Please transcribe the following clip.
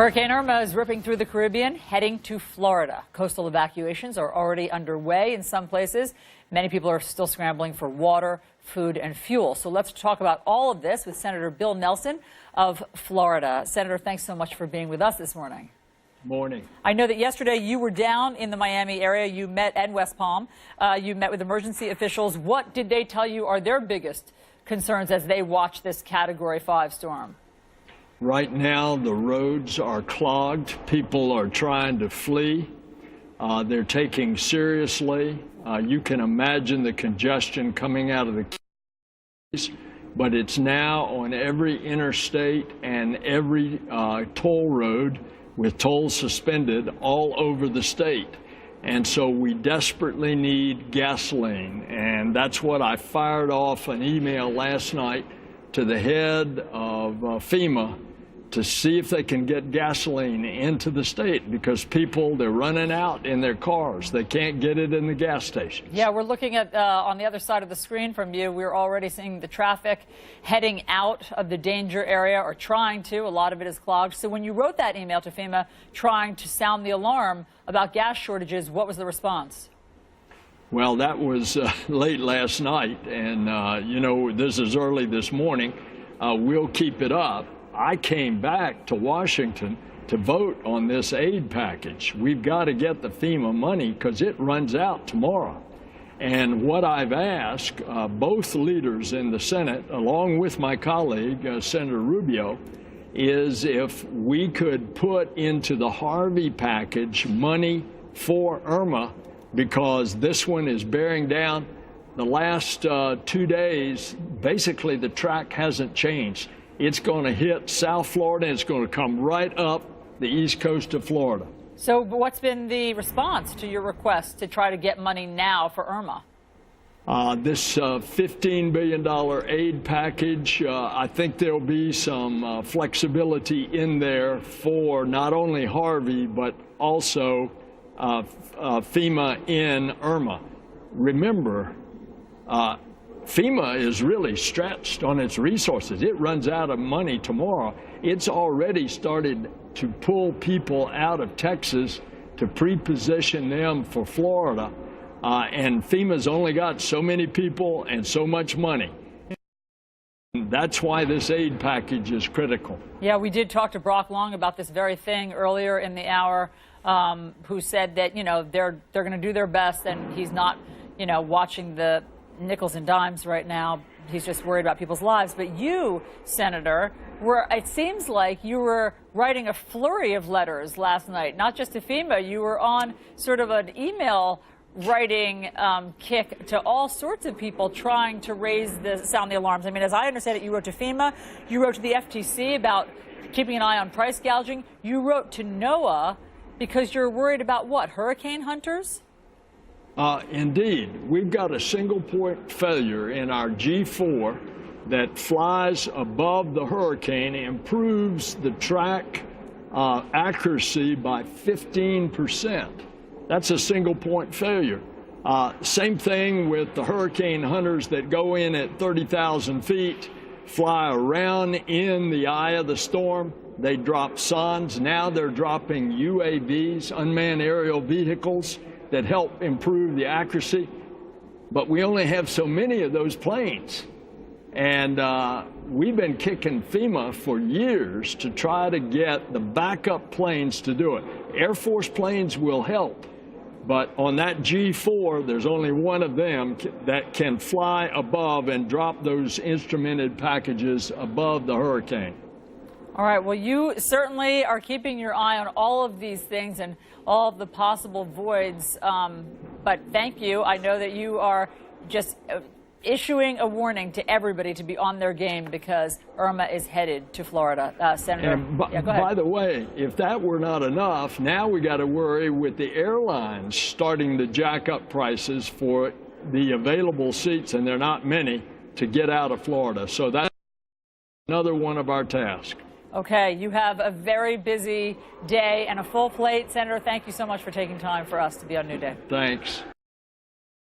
Hurricane Irma is ripping through the Caribbean, heading to Florida. Coastal evacuations are already underway in some places. Many people are still scrambling for water, food, and fuel. So let's talk about all of this with Senator Bill Nelson of Florida. Senator, thanks so much for being with us this morning. Morning. I know that yesterday you were down in the Miami area. You met at West Palm. You met with emergency officials. What did they tell you are their biggest concerns as they watch this Category 5 storm? Right now, the roads are clogged. People are trying to flee. They're taking seriously. You can imagine the congestion coming out of the Keys, but it's now on every interstate and every toll road with tolls suspended all over the state. And so we desperately need gasoline. And that's what I fired off an email last night to the head of FEMA to see if they can get gasoline into the state, because people, they're running out in their cars. They can't get it in the gas stations. Yeah, we're looking at, on the other side of the screen from you, we're already seeing the traffic heading out of the danger area, or trying to. A lot of it is clogged. So when you wrote that email to FEMA trying to sound the alarm about gas shortages, what was the response? Well, that was late last night, and you know, this is early this morning. We'll keep it up. I came back to Washington to vote on this aid package. We've got to get the FEMA money because it runs out tomorrow. And what I've asked both leaders in the Senate, along with my colleague, Senator Rubio, is if we could put into the Harvey package money for Irma, because this one is bearing down. The last 2 days, basically the track hasn't changed. It's going to hit South Florida, and it's going to come right up the east coast of Florida. So what's been the response to your request to try to get money now for Irma? This $15 billion aid package, I think there'll be some flexibility in there for not only Harvey, but also FEMA in Irma. Remember, FEMA is really stretched on its resources. It runs out of money tomorrow. It's already started to pull people out of Texas to pre-position them for Florida. And FEMA's only got so many people and so much money. That's why this aid package is critical. Yeah, we did talk to Brock Long about this very thing earlier in the hour, who said that, you know, they're going to do their best, and he's not, you know, watching the nickels and dimes right now. He's just worried about people's lives. But you, Senator, it seems like you were writing a flurry of letters last night, not just to FEMA. You were on sort of an email writing kick to all sorts of people trying to sound the alarms. I mean, as I understand it, you wrote to FEMA, you wrote to the FTC about keeping an eye on price gouging, you wrote to NOAA because you're worried about what, hurricane hunters? Indeed. We've got a single point failure in our G4 that flies above the hurricane, improves the track accuracy by 15%. That's a single point failure. Same thing with the hurricane hunters that go in at 30,000 feet, fly around in the eye of the storm. They drop sondes. Now they're dropping UAVs, unmanned aerial vehicles, that help improve the accuracy. But we only have so many of those planes. And we've been kicking FEMA for years to try to get the backup planes to do it. Air Force planes will help. But on that G4, there's only one of them that can fly above and drop those instrumented packages above the hurricane. All right, well, you certainly are keeping your eye on all of these things and all of the possible voids, but thank you. I know that you are just issuing a warning to everybody to be on their game because Irma is headed to Florida. Senator, yeah, go ahead. By the way, if that were not enough, now we got to worry with the airlines starting to jack up prices for the available seats, and they're not many, to get out of Florida. So that's another one of our tasks. Okay, you have a very busy day and a full plate. Senator, thank you so much for taking time for us to be on New Day. Thanks.